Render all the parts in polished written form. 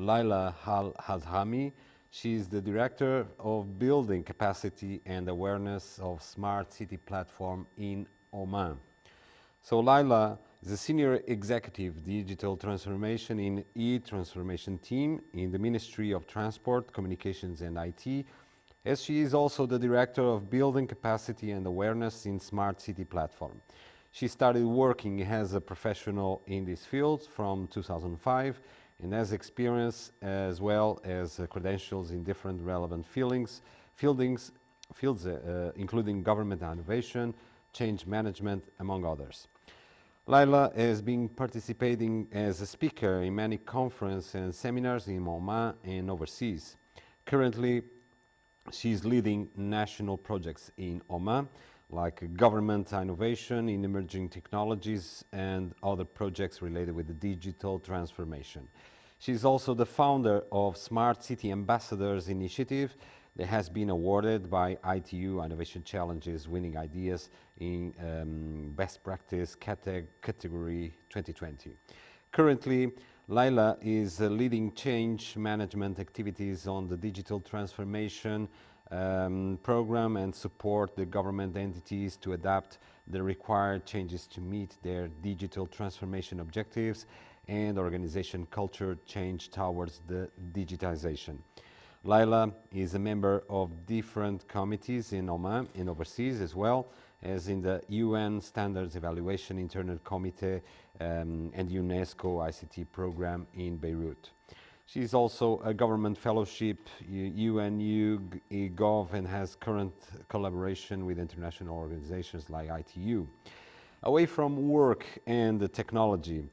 Laila al Hadhrami. She is the Director of Building Capacity and Awareness of Smart City Platform in Oman. So Laila is a Senior Executive Digital Transformation in eTransformation team in the Ministry of Transport, Communications and IT, as she is also the Director of Building Capacity and Awareness in Smart City Platform. She started working as a professional in this field from 2005 and has experience as well as credentials in different relevant fields, including government innovation, change management, among others. Laila has been participating as a speaker in many conferences and seminars in Oman and overseas. Currently, she is leading national projects in Oman, like government innovation in emerging technologies and other projects related with the digital transformation. She is also the founder of Smart City Ambassadors Initiative that has been awarded by ITU Innovation Challenges Winning Ideas in Best Practice category 2020. Currently, Laila is leading change management activities on the digital transformation program and support the government entities to adapt the required changes to meet their digital transformation objectives and organization culture change towards the digitization. Laila is a member of different committees in Oman and overseas, as well as in the UN Standards Evaluation Internal Committee and UNESCO ICT program in Beirut. She is also a government fellowship, UNU, Gov, and has current collaboration with international organizations like ITU. Away from work and the technology,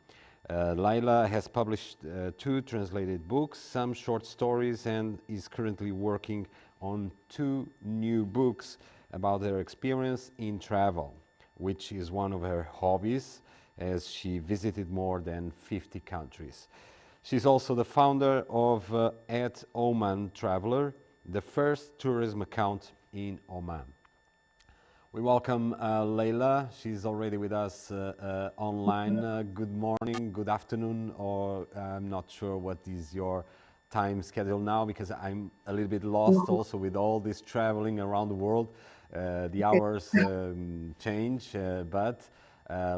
Laila has published 2 translated books, some short stories, and is currently working on 2 new books about her experience in travel, which is one of her hobbies, as she visited more than 50 countries. She's also the founder of @Oman Traveler, the first tourism account in Oman. We welcome Laila. She's already with us online. Good morning, good afternoon, or I'm not sure what is your time schedule now, because I'm a little bit lost also with all this traveling around the world. The hours change, but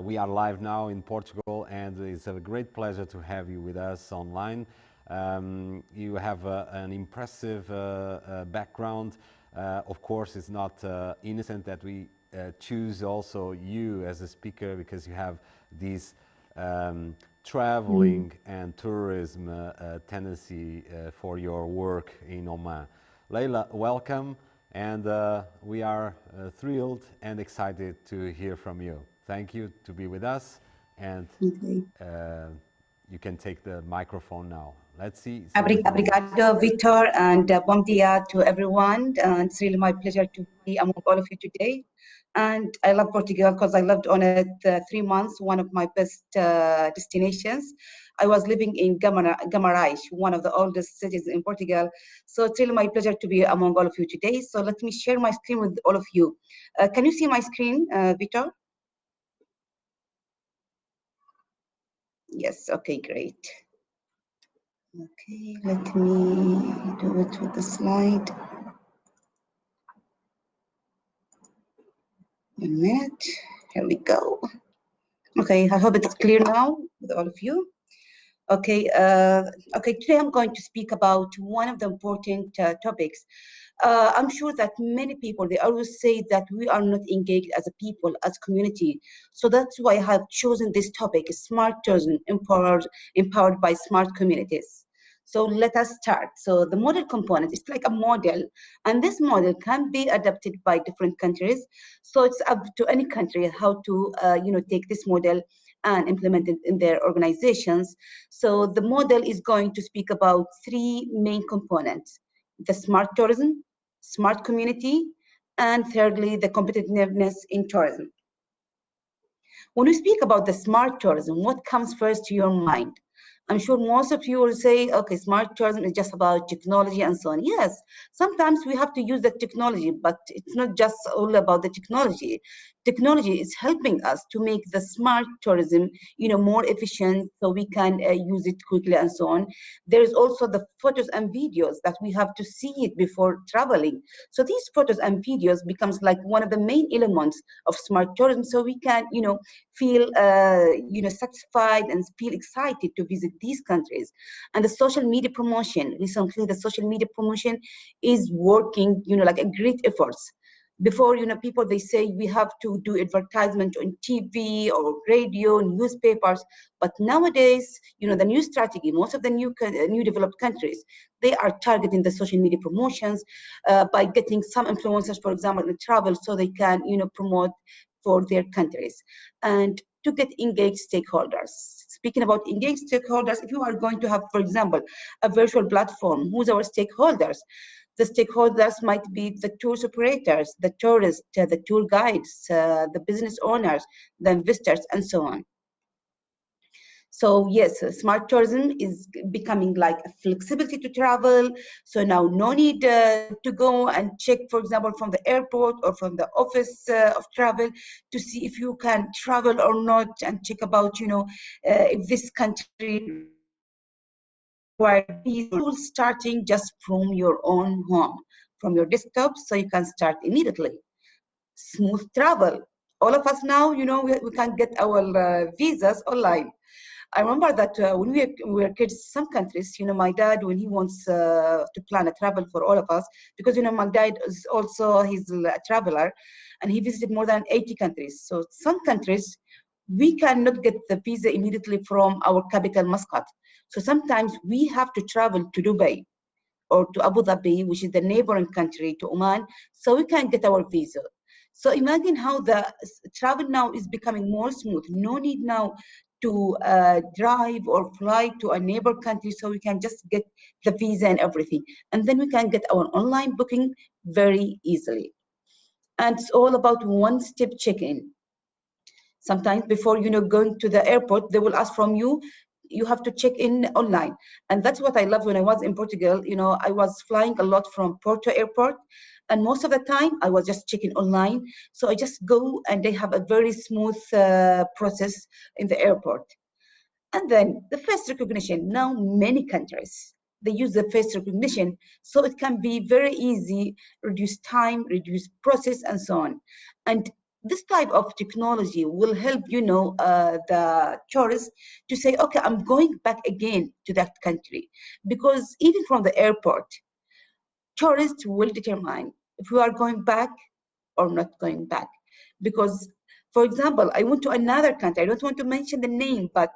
we are live now in Portugal, and it's a great pleasure to have you with us online. You have an impressive background. Of course, it's not innocent that we choose also you as a speaker, because you have this traveling and tourism tendency for your work in Oman. Laila, welcome, and we are thrilled and excited to hear from you. Thank you to be with us, and you can take the microphone now. Let's see. Obrigado, Victor, and bom dia to everyone. It's really my pleasure to be among all of you today. And I love Portugal because I lived on it 3 months, one of my best destinations. I was living in Guimarães, one of the oldest cities in Portugal. So it's really my pleasure to be among all of you today. So let me share my screen with all of you. Can you see my screen, Victor? Yes, okay, great. Okay, let me do it with the slide. A minute, here we go. Okay, I hope it's clear now with all of you. Okay, okay. Today I'm going to speak about one of the important topics. I'm sure that many people, they always say that we are not engaged as a people, as a community. So that's why I have chosen this topic, smart tourism, empowered by smart communities. So let us start. So the model component is like a model, and this model can be adapted by different countries. So it's up to any country how to take this model and implement it in their organizations. So the model is going to speak about 3 main components: the smart tourism, smart community, and thirdly, the competitiveness in tourism. When we speak about the smart tourism, what comes first to your mind? I'm sure most of you will say, okay, smart tourism is just about technology and so on. Yes, sometimes we have to use the technology, but it's not just all about the technology. technology is helping us to make the smart tourism, more efficient, so we can use it quickly and so on. There is also the photos and videos that we have to see it before traveling. So these photos and videos becomes like one of the main elements of smart tourism, so we can, feel, satisfied and feel excited to visit these countries. And the social media promotion, recently the social media promotion is working, like a great efforts. Before, people, they say we have to do advertisement on TV or radio, newspapers. But nowadays, the new strategy, most of the new developed countries, they are targeting the social media promotions by getting some influencers, for example, in travel, so they can, promote for their countries and to get engaged stakeholders. Speaking about engaged stakeholders, if you are going to have, for example, a virtual platform, who's our stakeholders? The stakeholders might be the tour operators, the tourists, the tour guides, the business owners, the investors, and so on. So yes, smart tourism is becoming like a flexibility to travel. So now no need to go and check, for example, from the airport or from the office of travel to see if you can travel or not, and check about, if this country require visa. All starting just from your own home, from your desktop, so you can start immediately. Smooth travel. All of us now, we can get our visas online. I remember that when we were kids, some countries, my dad, when he wants to plan a travel for all of us, because, my dad is also, he's a traveler, and he visited more than 80 countries. So some countries, we cannot get the visa immediately from our capital, Muscat. So sometimes we have to travel to Dubai or to Abu Dhabi, which is the neighboring country to Oman, so we can get our visa. So imagine how the travel now is becoming more smooth. No need now to drive or fly to a neighbor country, so we can just get the visa and everything. And then we can get our online booking very easily. And it's all about one-step check-in. Sometimes before, going to the airport, they will ask from you, you have to check in online. And that's what I loved when I was in Portugal. I was flying a lot from Porto airport, and most of the time I was just checking online. So I just go, and they have a very smooth process in the airport. And then the face recognition. Now many countries, they use the face recognition, so it can be very easy, reduce time, reduce process, and so on. And this type of technology will help, the tourists to say, okay, I'm going back again to that country. Because even from the airport, tourists will determine if we are going back or not going back. Because, for example, I went to another country, I don't want to mention the name, but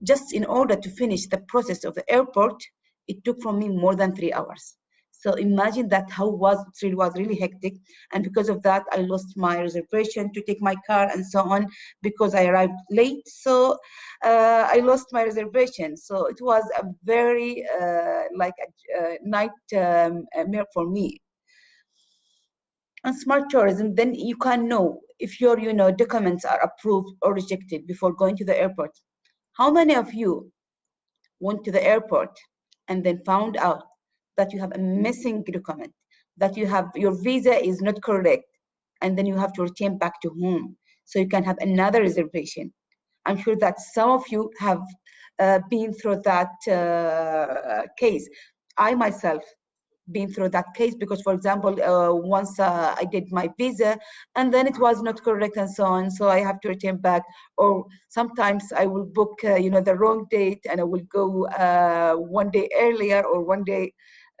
just in order to finish the process of the airport, it took from me more than 3 hours. So imagine that how it was really hectic. And because of that, I lost my reservation to take my car and so on, because I arrived late. So I lost my reservation. So it was a very like a nightmare for me. And smart tourism, then you can know if your documents are approved or rejected before going to the airport. How many of you went to the airport and then found out that you have a missing document, that your visa is not correct, and then you have to return back to home so you can have another reservation? I'm sure that some of you have been through that case. I myself been through that case, because, for example, once I did my visa and then it was not correct and so on, so I have to return back. Or sometimes I will book the wrong date, and I will go one day earlier or one day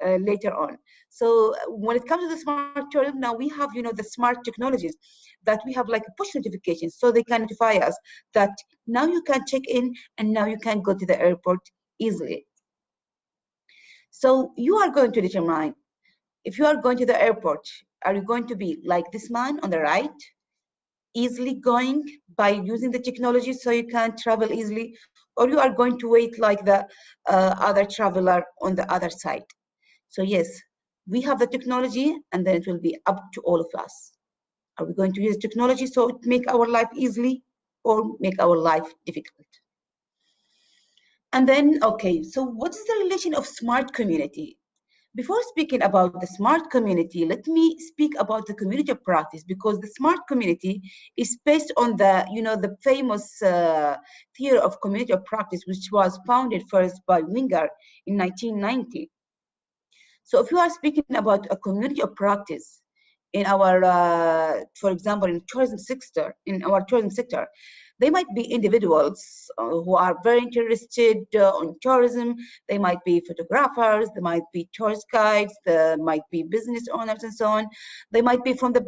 later on. So when it comes to the smart tourism, now we have the smart technologies that we have, like push notifications, so they can notify us that now you can check in and now you can go to the airport easily. So you are going to determine, if you are going to the airport, are you going to be like this man on the right, easily going by using the technology so you can travel easily, or you are going to wait like the other traveler on the other side? So yes, we have the technology, and then it will be up to all of us. Are we going to use technology so it make our life easily, or make our life difficult? And then, okay, so what is the relation of smart community? Before speaking about the smart community, let me speak about the community of practice, because the smart community is based on the famous theory of community of practice, which was founded first by Winger in 1990. So if you are speaking about a community of practice in our, for example, in our tourism sector, they might be individuals who are very interested on tourism. They might be photographers, they might be tourist guides, they might be business owners and so on. They might be from the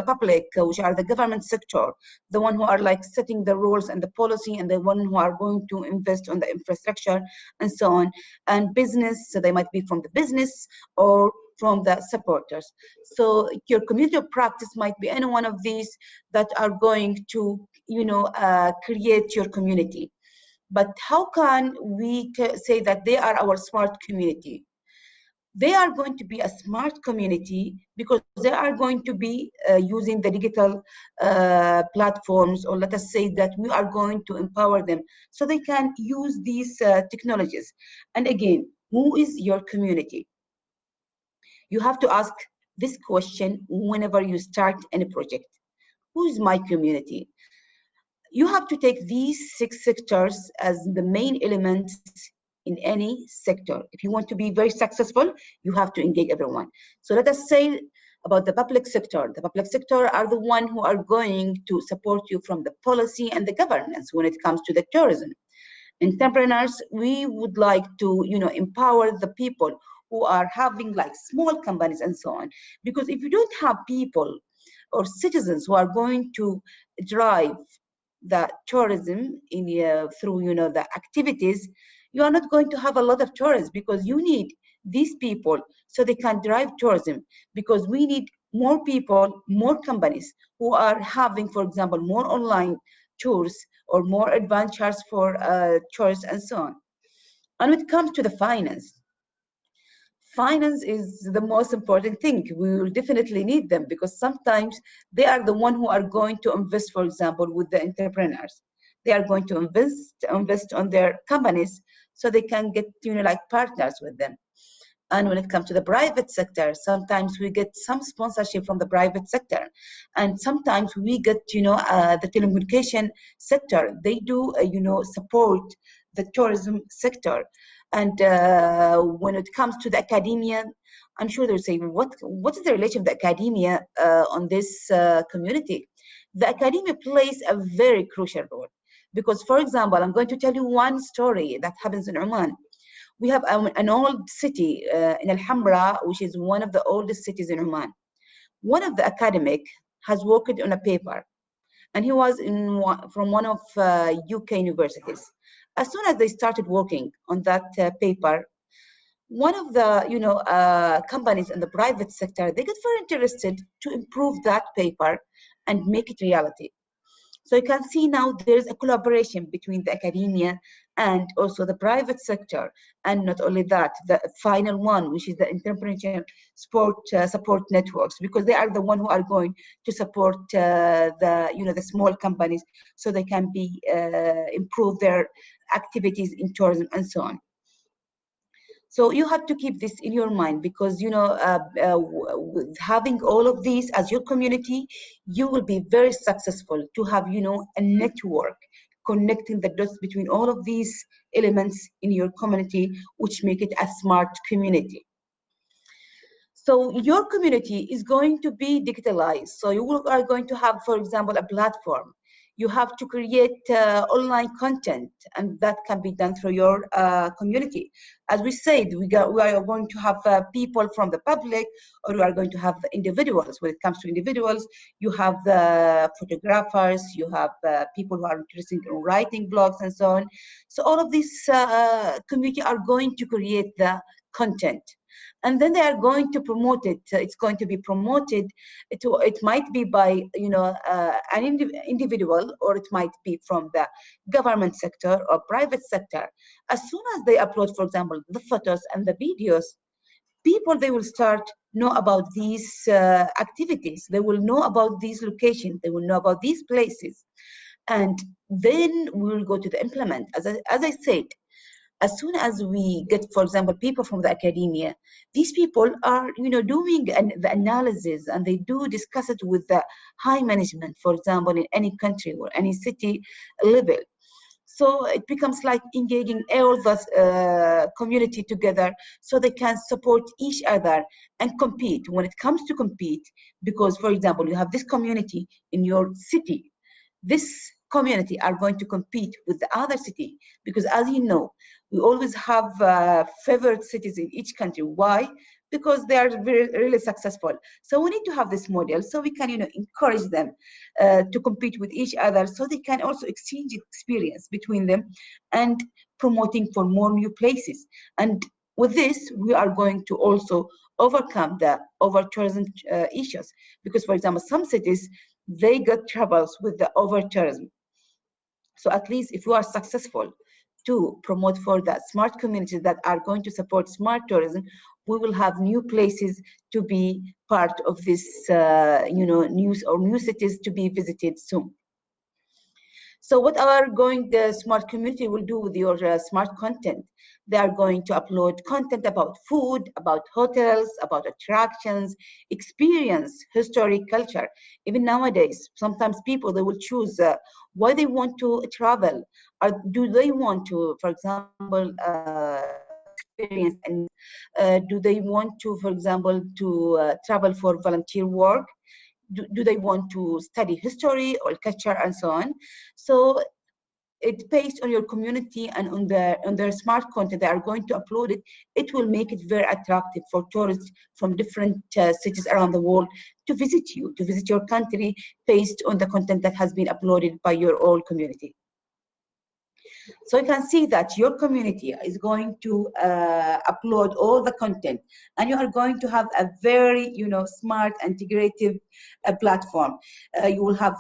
public, which are the government sector, the one who are like setting the rules and the policy, and the one who are going to invest on the infrastructure and so on. And business, so they might be from the business or from the supporters. So your community of practice might be any one of these that are going to, create your community. But how can we say that they are our smart community? They are going to be a smart community because they are going to be using the digital platforms, or let us say that we are going to empower them so they can use these technologies. And again, who is your community? You have to ask this question whenever you start any project. Who is my community? You have to take these 6 sectors as the main elements in any sector. If you want to be very successful, you have to engage everyone. So let us say about the public sector. The public sector are the one who are going to support you from the policy and the governance when it comes to the tourism. Entrepreneurs, we would like to, empower the people who are having like small companies and so on. Because if you don't have people or citizens who are going to drive the tourism through the activities, you are not going to have a lot of tourists, because you need these people so they can drive tourism, because we need more people, more companies who are having, for example, more online tours or more adventures for tourists and so on. And when it comes to the finance is the most important thing. We will definitely need them, because sometimes they are the one who are going to invest, for example, with the entrepreneurs. They are going to invest on their companies so they can get, like partners with them. And when it comes to the private sector, sometimes we get some sponsorship from the private sector. And sometimes we get, the telecommunication sector. They do, support the tourism sector. And when it comes to the academia, I'm sure they'll say, what is the relation of the academia on this community? The academia plays a very crucial role. Because, for example, I'm going to tell you one story that happens in Oman. We have an old city in Al Hamra, which is one of the oldest cities in Oman. One of the academic has worked on a paper, and he was from one of UK universities. As soon as they started working on that paper, one of the companies in the private sector, they get very interested to improve that paper and make it reality. So you can see now there's a collaboration between the academia and also the private sector. And not only that, the final one, which is the entrepreneurial support networks, because they are the one who are going to support the small companies so they can be improve their activities in tourism and so on. So you have to keep this in your mind, because having all of these as your community, you will be very successful to have a network connecting the dots between all of these elements in your community, which make it a smart community. So your community is going to be digitalized. So you are going to have, for example, a platform. You have to create online content, and that can be done through your community. As we said, we are going to have people from the public, or we are going to have individuals. When it comes to individuals, you have the photographers, you have people who are interested in writing blogs and so on. So all of these community are going to create the content, and then they are going to promote it. It's going to be promoted. It might be by an individual, or it might be from the government sector or private sector. As soon as they upload, for example, the photos and the videos, people, they will start know about these activities. They will know about these locations. They will know about these places, and then we will go to the implement. As I said, as soon as we get, for example, people from the academia, these people are, doing the analysis, and they do discuss it with the high management, for example, in any country or any city level. So it becomes like engaging all the community together so they can support each other and compete when it comes to compete. Because, for example, you have this community in your city, this community are going to compete with the other city, because as you know, we always have favorite cities in each country. Why? Because they are really successful. So we need to have this model so we can, encourage them to compete with each other, so they can also exchange experience between them and promoting for more new places. And with this, we are going to also overcome the over tourism issues, because, for example, some cities, they got troubles with the over tourism. So at least if you are successful to promote for the smart communities that are going to support smart tourism, we will have new places to be part of this, new cities to be visited soon. So what our the smart community will do with your smart content? They are going to upload content about food, about hotels, about attractions, experience, history, culture. Even nowadays, sometimes people, they will choose why they want to travel. Or do they want to, for example, experience a new place? Do they want to, for example, to travel for volunteer work? Do they want to study history or culture and so on? So it's based on your community and on their smart content they are going to upload it. It will make it very attractive for tourists from different cities around the world to visit you, to visit your country, based on the content that has been uploaded by your own community. So you can see that your community is going to upload all the content, and you are going to have a very, smart, integrative platform. You will have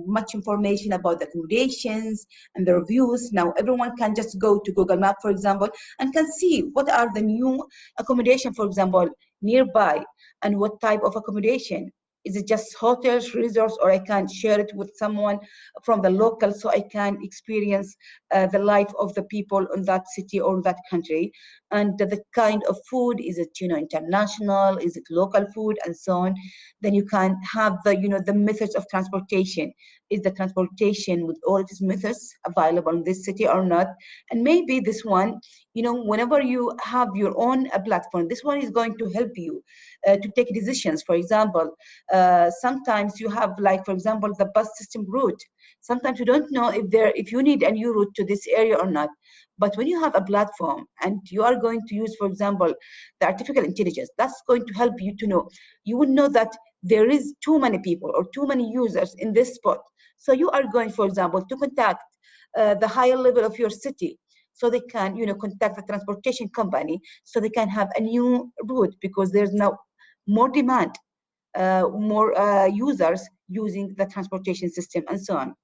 much information about the accommodations and the reviews. Now everyone can just go to Google Map, for example, and can see what are the new accommodation, for example, nearby, and what type of accommodation. Is it just hotels, resorts, or I can share it with someone from the local so I can experience the life of the people in that city or that country? And the kind of food, is it, international, is it local food, and so on? Then you can have the, the methods of transportation. Is the transportation with all its methods available in this city or not? And maybe this one, whenever you have your own platform, this one is going to help you to take decisions. For example, sometimes you have, like, for example, the bus system route. Sometimes you don't know if you need a new route to this area or not. But when you have a platform and you are going to use, for example, the artificial intelligence, that's going to help you to know. You will know that there is too many people or too many users in this spot. So you are going, for example, to contact the higher level of your city, so they can, contact the transportation company, so they can have a new route, because there's now more demand, more users using the transportation system, and so on.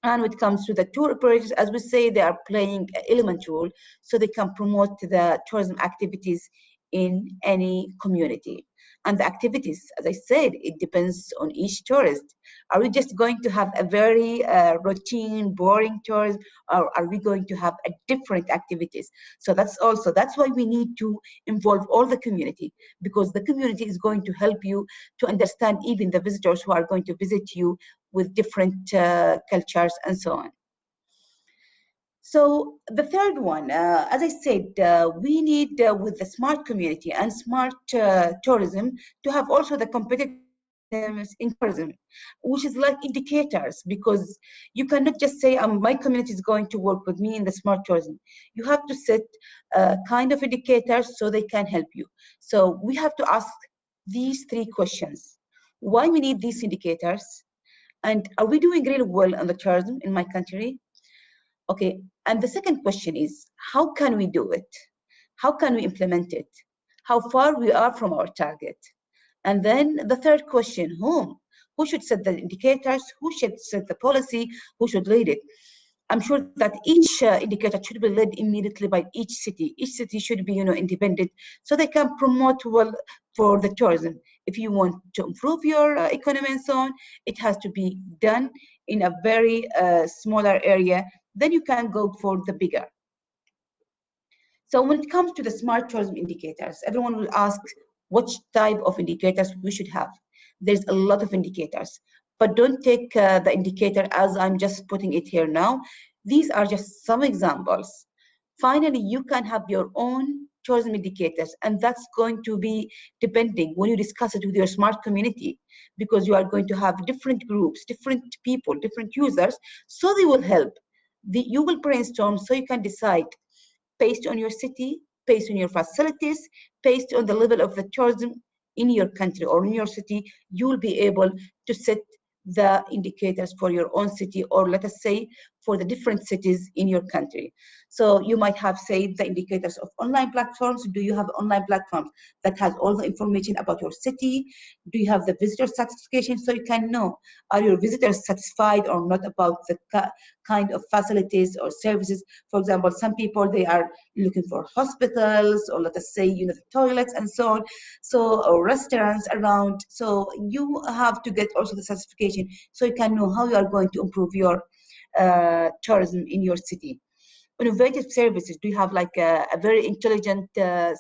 And when it comes to the tour operators, as we say, they are playing an element role, so they can promote the tourism activities in any community. And the activities, as I said, it depends on each tourist. Are we just going to have a very routine, boring tourism, or are we going to have a different activities? So that's why we need to involve all the community, because the community is going to help you to understand even the visitors who are going to visit you with different cultures and so on. So the third one, as I said, we need with the smart community and smart tourism to have also the competitiveness in tourism, which is like indicators, because you cannot just say, my community is going to work with me in the smart tourism. You have to set kind of indicators so they can help you. So we have to ask these three questions. Why we need these indicators? And are we doing really well on the tourism in my country? Okay, and the second question is, how can we do it? How can we implement it? How far we are from our target? And then the third question, whom? Who should set the indicators? Who should set the policy? Who should lead it? I'm sure that each indicator should be led immediately by each city. Each city should be, independent, so they can promote well for the tourism. If you want to improve your economy and so on, it has to be done in a very smaller area. Then you can go for the bigger. So when it comes to the smart tourism indicators, everyone will ask which type of indicators we should have. There's a lot of indicators, but don't take the indicator as I'm just putting it here now. These are just some examples. Finally, you can have your own tourism indicators, and that's going to be depending when you discuss it with your smart community, because you are going to have different groups, different people, different users, so they will help. You will brainstorm so you can decide based on your city, based on your facilities, based on the level of the tourism in your country or in your city, you will be able to set the indicators for your own city, or let us say for the different cities in your country. So you might have, say, the indicators of online platforms. Do you have online platforms that has all the information about your city? Do you have the visitor satisfaction, so you can know, are your visitors satisfied or not about the kind of facilities or services? For example, some people, they are looking for hospitals, or let us say, the toilets and so on, so, or restaurants around. So you have to get also the certification, so you can know how you are going to improve your tourism in your city. Innovative services, do you have like a very intelligent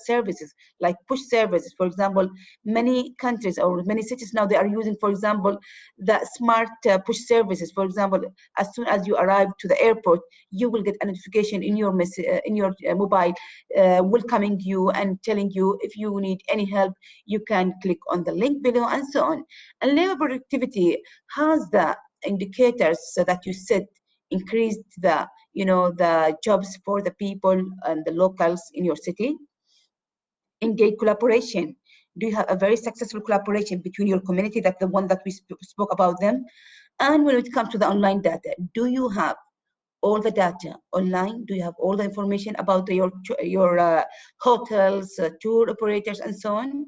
services like push services? For example, many countries or many cities now, they are using, for example, the smart push services. For example, as soon as you arrive to the airport, you will get a notification in your mobile, welcoming you and telling you if you need any help, you can click on the link below, and so on. And labor productivity has the indicators so that you set increased the jobs for the people and the locals in your city. Engage collaboration. Do you have a very successful collaboration between your community, that the one that we spoke about them? And when it comes to the online data, do you have all the data online? Do you have all the information about your hotels, tour operators, and so on?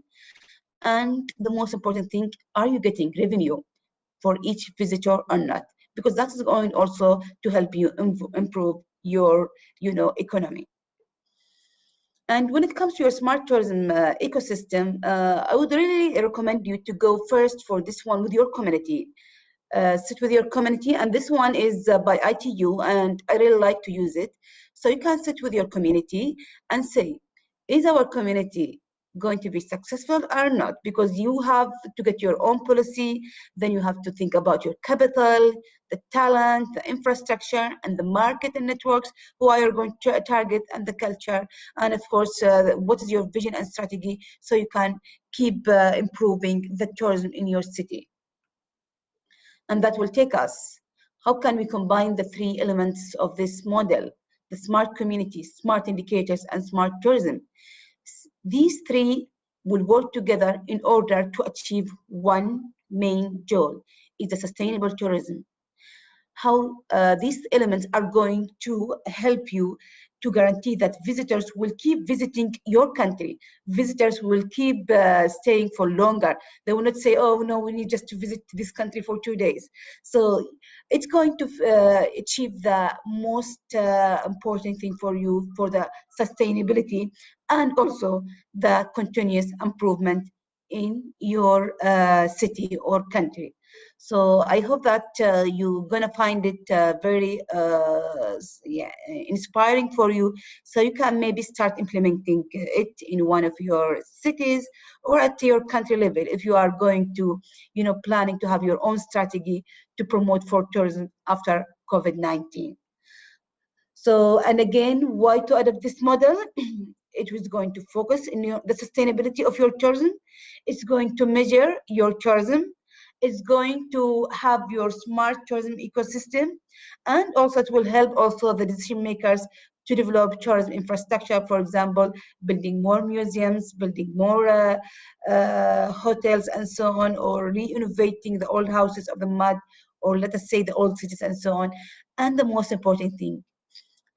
And the most important thing, are you getting revenue for each visitor or not? Because that is going also to help you improve your economy. And when it comes to your smart tourism ecosystem, I would really recommend you to go first for this one with your community. Sit with your community, and this one is by ITU, and I really like to use it. So you can sit with your community and say, is our community going to be successful or not? Because you have to get your own policy, then you have to think about your capital, the talent, the infrastructure, and the market and networks, who are you going to target, and the culture, and of course, what is your vision and strategy, so you can keep improving the tourism in your city. And that will take us, how can we combine the three elements of this model: the smart community, smart indicators, and smart tourism? These three will work together in order to achieve one main goal: is the sustainable tourism. How these elements are going to help you to guarantee that visitors will keep visiting your country. Visitors will keep staying for longer. They will not say, oh no, we need just to visit this country for 2 days. So it's going to achieve the most important thing for you, for the sustainability, and also the continuous improvement in your city or country. So I hope that you're gonna find it very inspiring for you, so you can maybe start implementing it in one of your cities or at your country level, if you are going to, planning to have your own strategy to promote for tourism after COVID-19. So, and again, why to adopt this model? It was going to focus in the sustainability of your tourism. It's going to measure your tourism. It's going to have your smart tourism ecosystem. And also it will help also the decision makers to develop tourism infrastructure, for example, building more museums, building more hotels and so on, or re-innovating the old houses of the mud, or let us say the old cities and so on. And the most important thing,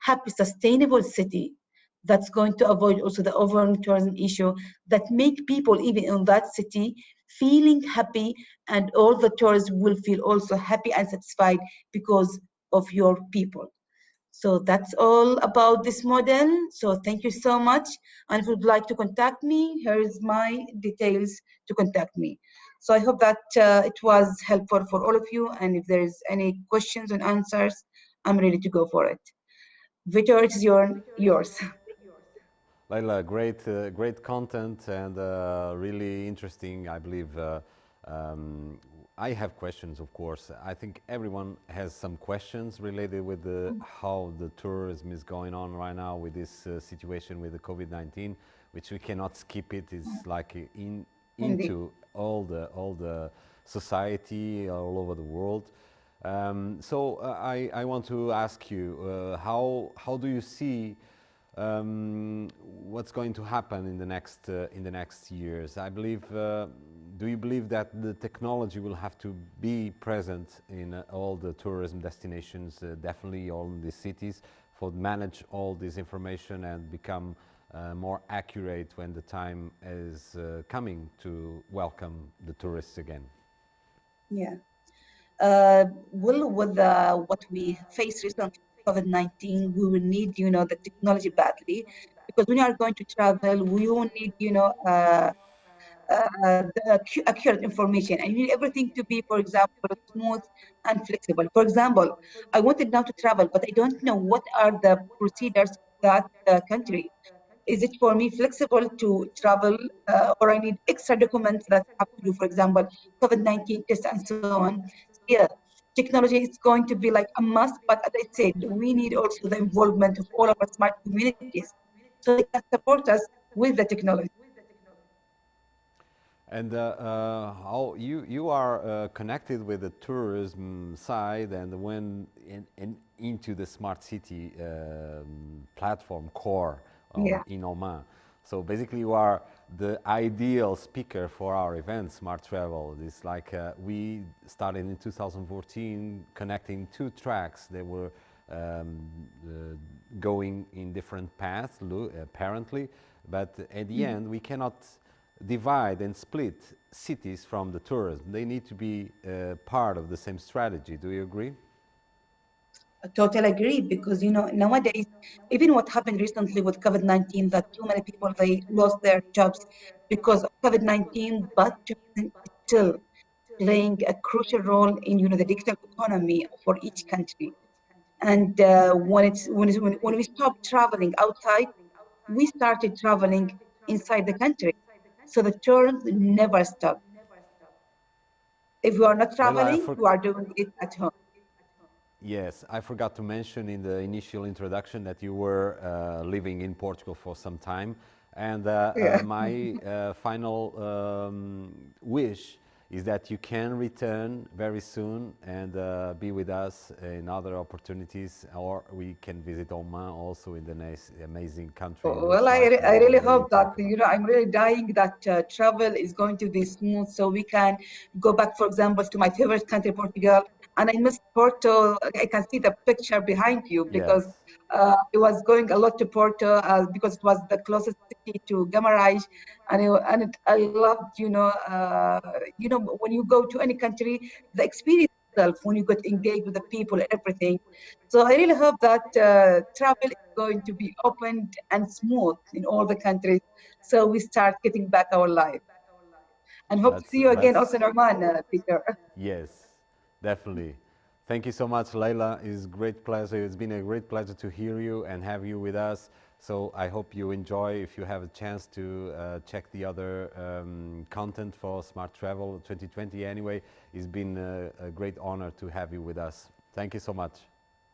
happy, sustainable city that's going to avoid also the overall tourism issue, that make people even in that city feeling happy, and all the tourists will feel also happy and satisfied because of your people. So that's all about this model. So thank you so much. And if you would like to contact me, here's my details to contact me. So I hope that it was helpful for all of you. And if there's any questions and answers, I'm ready to go for it. Victor, it is yours. Laila, great content and really interesting. I believe I have questions, of course. I think everyone has some questions related with how the tourism is going on right now with this situation with the COVID-19, which we cannot skip it. It's like Indeed. into all the society all over the world. I want to ask you, how do you see what's going to happen in the next years? I believe. Do you believe that the technology will have to be present in all the tourism destinations, definitely all in the cities, for manage all this information and become more accurate when the time is coming to welcome the tourists again? Yeah. Well, with what we faced recently, COVID-19, we will need, the technology badly, because when you are going to travel, we will need, the accurate information. I need everything to be, for example, smooth and flexible. For example, I wanted now to travel, but I don't know what are the procedures of that country. Is it for me flexible to travel, or I need extra documents that I have to do, for example, COVID-19 test and so on? Yeah, technology is going to be like a must, but as I said, we need also the involvement of all of our smart communities so they can support us with the technology. And how you are connected with the tourism side and when into the smart city platform core Yeah. in Oman. So basically, you are the ideal speaker for our event, Smart Travel. It's like we started in 2014 connecting two tracks. They were going in different paths, apparently, but at the end, we cannot divide and split cities from the tourism. They need to be part of the same strategy. Do you agree? I totally agree because nowadays, even what happened recently with COVID-19, that too many people they lost their jobs because of COVID-19, but tourism is still playing a crucial role in the digital economy for each country. And when we stopped traveling outside, we started traveling inside the country. So the tourism never stopped. If you are not Laila, traveling, you are doing it at home. yes, I forgot to mention in the initial introduction that you were living in Portugal for some time. And Yeah. my final wish is that you can return very soon and be with us in other opportunities, or we can visit Oman also in the nice, amazing country. It Well, looks like I we really already hope that, talked about. I'm really dying that travel is going to be smooth so we can go back, for example, to my favorite country, Portugal. And I miss Porto. I can see the picture behind you Yes. because I was going a lot to Porto because it was the closest city to Guimarães. I loved, when you go to any country, the experience itself, when you get engaged with the people, everything. So I really hope that travel is going to be opened and smooth in all the countries, so we start getting back our life. And hope to see you again Let's also in Oman, Peter. yes, definitely. Thank you so much, Laila. It's great pleasure. It's been a great pleasure to hear you and have you with us. So I hope you enjoy. If you have a chance to check the other content for Smart Travel 2020, anyway, it's been a great honor to have you with us. Thank you so much.